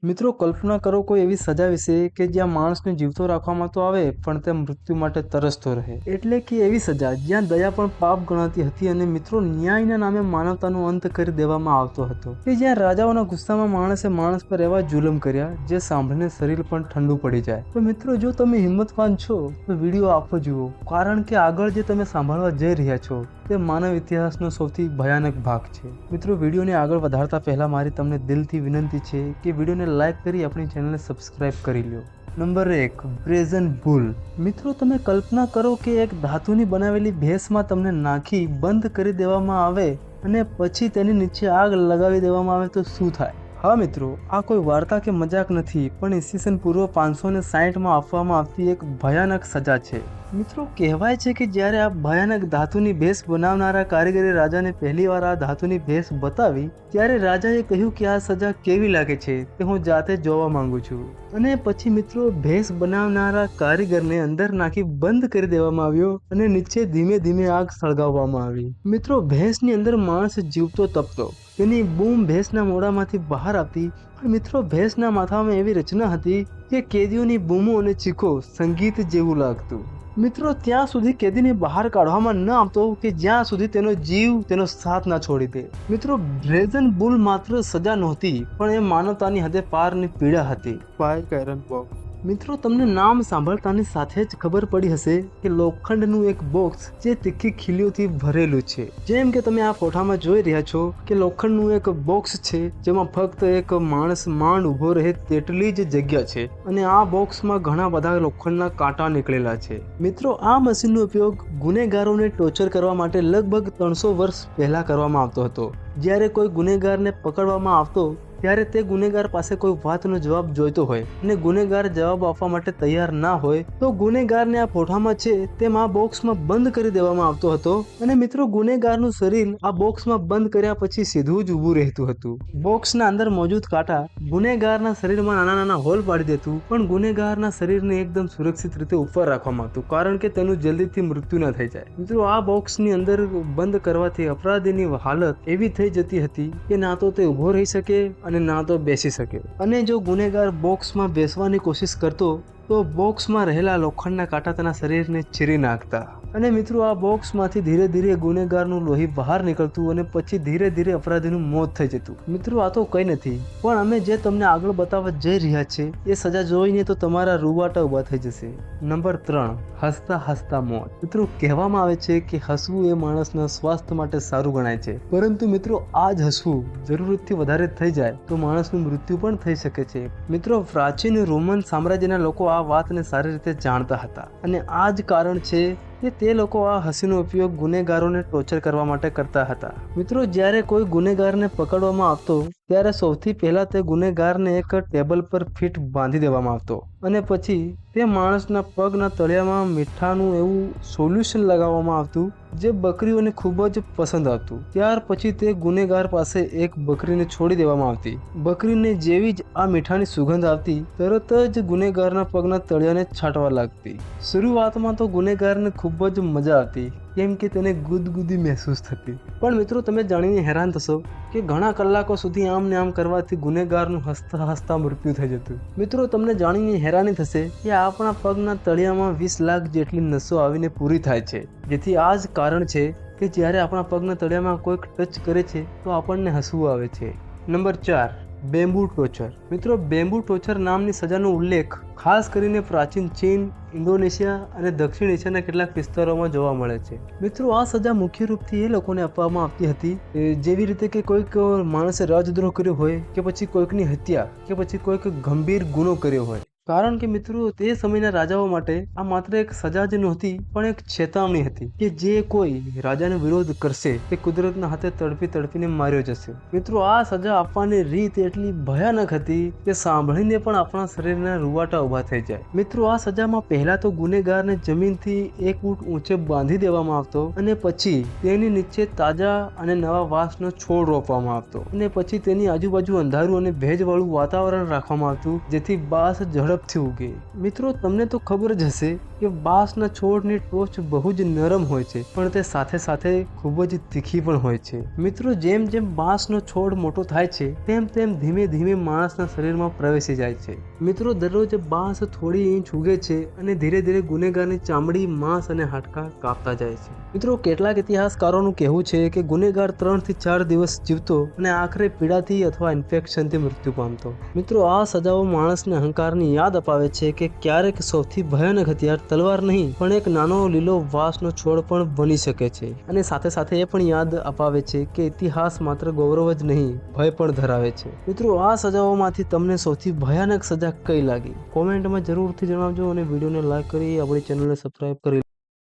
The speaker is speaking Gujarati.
મિત્રો કલ્પના કરો કોઈ એવી સજા વિશે કે જ્યાં માણસને જીવતો રાખવામાં તો આવે પણ તે મૃત્યુ માટે તરસતો રહે, એટલે કે એવી સજા જ્યાં દયા પણ પાપ ગણાતી હતી અને મિત્રો ન્યાયના નામે માનવતાનો અંત કરી દેવામાં આવતો હતો, કે જ્યાં રાજાઓના ગુસ્સામાં માણસે માણસ પર એવા જુલમ કર્યા જે સાંભળીને શરીર પણ ઠંડુ પડી જાય। તો મિત્રો જો તમે હિંમતવાન છો તો વિડીયો આખો જુઓ, કારણ કે આગળ જે તમે સાંભળવા જઈ રહ્યા છો તે માનવ ઇતિહાસનો સૌથી ભયાનક ભાગ છે। મિત્રો વિડીયોને આગળ વધારતા પહેલા મારી તમને દિલથી વિનંતી છે કે વિડીયોને લાઈક કરી આપણી ચેનલને સબસ્ક્રાઇબ કરી લો। નંબર 1, બ્રેઝન બુલ। મિત્રો તમે કલ્પના કરો કે એક ધાતુની બનાવેલી ભેંસમાં તમને નાખી બંધ કરી દેવામાં આવે અને પછી તેની નીચે આગ લગાવી દેવામાં આવે તો શું થાય? હા મિત્રો, આ કોઈ વાર્તા કે મજાક નથી, પણ ઈસવીસન પૂર્વ 560માં આપવામાં આવતી એક ભયાનક સજા છે। મિત્રો કહેવાય છે કે જ્યારે આ ભયાનક ધાતુની ભેંસ બનાવનારા કારીગરે રાજાને પહેલીવાર આ ધાતુની ભેંસ બતાવી ત્યારે રાજાએ કહ્યું કે આ સજા કેવી લાગે છે તે હું જાતે જોવા માંગુ છું, અને પછી મિત્રો ભેંસ બનાવનારા કારીગરને અંદર નાખી બંધ કરી દેવામાં આવ્યો અને નીચે ધીમે ધીમે આગ સળગાવવામાં આવી। મિત્રો ભેંસની અંદર માણસ જીવતો તપતો, તેની બૂમ ભેંસના મોઢામાંથી બહાર આવતી, પણ મિત્રો ભેંસના માથામાં એવી રચના હતી કે કેદીઓની બૂમો અને ચીખો સંગીત જેવું લાગતું। મિત્રો ત્યાં સુધી કેદીને બહાર કાઢવામાં ન આવતો કે જ્યાં સુધી તેનો જીવ તેનો સાથ ના છોડી દે। મિત્રો બ્રેઝન બુલ માત્ર સજા નહોતી પણ એ માનવતાની હદે પારની પીડા હતી। પાય કાયરન બોક્સ। મિત્રો તમને નામ સાંભળતાની સાથે જ ખબર પડી હશે કે લોખંડનું એક બોક્સ જે તીખી ખીલીઓથી ભરેલું છે। જેમ કે તમે આ ફોટામાં જોઈ રહ્યા છો કે લોખંડનું એક બોક્સ છે જેમાં ફક્ત એક માણસ માંડ ઊભો રહે તેટલી જ જગ્યા છે અને આ બોક્સમાં ઘણા બધા લોખંડના કાંટા નીકળેલા છે। મિત્રો આ મશીનનો ઉપયોગ ગુનેગારોને ટોર્ચર કરવા માટે લગભગ 300 વર્ષ પહેલા કરવામાં આવતો હતો। જ્યારે કોઈ ગુનેગારને પકડવામાં આવતો ત્યારે તે ગુનેગાર પાસે કોઈ વાતનો જવાબ જોઈતો હોય અને ગુનેગાર જવાબ આપવા માટે તૈયાર ના હોય તો ગુનેગારને આ ફોટામાં છે તેમ આ બોક્સમાં બંધ કરી દેવામાં આવતો હતો અને મિત્રો ગુનેગારનું શરીર આ બોક્સમાં બંધ કર્યા પછી સીધું જ ઊભું રહેતું હતું। બોક્સના અંદર મોજૂદ કાંટા ગુનેગારના શરીરમાં નાના નાના હોલ પાડી દેતું, પણ ગુનેગારના શરીરને એકદમ સુરક્ષિત રીતે ઉપર રાખવામાં આવતું કારણ કે તેનું જલ્દીથી મૃત્યુ ન થઈ જાય। મિત્રો આ બોક્સની અંદર બંધ કરવાથી અપરાધીની હાલત એવી થઈ જતી હતી કે ના તો તે ઊભો રહી શકે અને ના તો બેસી શકે, અને જો ગુનેગાર બોક્સમાં બેસવાની કોશિશ કરતો તો બોક્સમાં રહેલા લોખંડના કાંટા તેના શરીરને ચીરી નાખતા અને મિત્રો આ બોક્સમાંથી ધીરે ધીરે ગુનેગારનું લોહી બહાર નીકળતું અને પછી ધીરે ધીરે અપરાધીનું મોત થઈ જતું। મિત્રો આ તો કંઈ નથી, પણ અમે જે તમને આગળ બતાવવા જઈ રહ્યા છે એ સજા જોઈને તો તમારા રૂવાટા ઊભા થઈ જશે। નંબર 3, હસતા હસતા મોત। મિત્રો કહેવામાં આવે છે કે હસવું એ માણસના સ્વાસ્થ્ય માટે સારું ગણાય છે, પરંતુ મિત્રો આ જ હસવું જરૂરતથી વધારે થઈ જાય તો માણસનું મૃત્યુ પણ થઈ શકે છે। મિત્રો પ્રાચીન રોમન સામ્રાજ્યના લોકો આ વાતને સારી રીતે જાણતા હતા અને આ જ કારણ છે કે તે લોકો આ હસીનો ઉપયોગ ગુનેગારોને ટોર્ચર કરવા માટે કરતા હતા। મિત્રો જ્યારે કોઈ ગુનેગારને પકડવામાં આવતો ત્યારે સૌથી પહેલા તે ગુનેગારને એક ટેબલ પર ફીટ બાંધી દેવામાં આવતો અને પછી તે માણસના પગના તળિયામાં મીઠાનું એવું સોલ્યુશન લગાવવામાં આવતું જે બકરીઓને ખૂબ જ પસંદ આવતું। ત્યાર પછી તે ગુનેગાર પાસે એક બકરીને છોડી દેવામાં આવતી। બકરીને જેવી જ આ મીઠાની સુગંધ આવતી તરત જ ગુનેગારના પગના તળિયાને છાંટવા લાગતી। શરૂઆતમાં તો ગુનેગારને ખૂબ જ મજા આવતી કેમ કે તેને ગુદગુદી મહેસૂસ થતી, પણ મિત્રો તમે જાણીને હેરાન થશો કે ઘણા કલાકો સુધી આમ ને આમ કરવાથી ગુનેગારનું હસતા હસતા મૃત્યુ થઈ જતું। મિત્રો તમને જાણીને હેરાની થશે કે આપણા પગના તળિયામાં 20 લાખ જેટલી નસો આવીને પૂરી થાય છે, જેથી આ જ કારણ છે કે જ્યારે આપણા પગના તળિયામાં કોઈક ટચ કરે છે તો આપણને હસવું આવે છે। Number 4, bamboo torture. મિત્રો બેમ્બુ ટોર્ચર નામની સજાનો ઉલ્લેખ ખાસ કરીને પ્રાચીન ચીન, ઇન્ડોનેશિયા અને દક્ષિણ એશિયાના કેટલાક વિસ્તારોમાં જોવા મળે છે। મિત્રો આ સજા મુખ્ય રૂપથી એ લોકોને આપવામાં આવતી હતી જેવી રીતે કે કોઈક માણસે રાજદ્રોહ કર્યો હોય કે પછી કોઈકની હત્યા કે પછી કોઈક ગંભીર ગુનો કર્યો હોય, કારણ કે મિત્રો તે સમયના રાજાઓ માટે આ માત્ર એક સજા જ નહોતી પણ એક ચેતવણી હતી કે જે કોઈ રાજાનો વિરોધ કરશે તે કુદરતના હાથે તડપી તડપીને માર્યો જશે। મિત્રો આ સજા આપવાની રીત એટલી ભયાનક હતી કે સાંભળીને પણ આપણા શરીરના રૂવાટા ઊભા થઈ જાય। મિત્રો આ સજામાં પહેલા તો ગુનેગારને જમીનથી 1 ફૂટ ઊંચે બાંધી દેવામાં આવતો અને પછી તેની નીચે તાજા અને નવા વાંસનો છોડ રોપવામાં આવતો અને પછી તેની આજુબાજુ અંધારું અને ભેજવાળું વાતાવરણ રાખવામાં આવતું જેથી બાસ ઝડપથી ઉગે। મિત્રો તમને તો ખબર જ હશે કે બાંસના છોડની ટોચ બહુ જ નરમ હોય છે, પણ તે સાથે સાથે ખૂબ જ તીખી પણ હોય છે. મિત્રો, જેમ જેમ બાંસનો છોડ મોટો થાય છે તેમ તેમ ધીમે ધીમે માણસના શરીરમાં પ્રવેશી જાય છે. મિત્રો, દરરોજ બાંસ થોડી ઇંચ ઉગે છે અને ધીરે ધીરે ગુનેગારની ચામડી, માંસ અને હાડકાં કાપતા જાય છે. મિત્રો, કેટલાક ઇતિહાસકારોનું કહેવું છે કે ગુનેગાર 3 થી 4 દિવસ જીવતો અને આખરે પીડાથી અથવા ઇન્ફેક્શનથી મૃત્યુ પામતો. મિત્રો, આ સજાઓ માણસને અહંકારની યાદ અપાવે છે કે ક્યારેક સૌથી ભયાનક હથિયાર તલવાર નહીં પણ એક નાનો લીલો વાંસનો છોડ પણ બની શકે છે. અને સાથે સાથે એ પણ યાદ અપાવે છે કે ઇતિહાસ માત્ર ગૌરવ જ નહીં, ભય પણ ધરાવે છે. મિત્રો, આ સજાઓમાંથી તમને સૌથી ભયાનક સજા કઈ લાગી? કોમેન્ટમાં જરૂરથી જણાવજો અને વિડીયોને લાઈક કરી આપણી ચેનલને સબસ્ક્રાઈબ કરી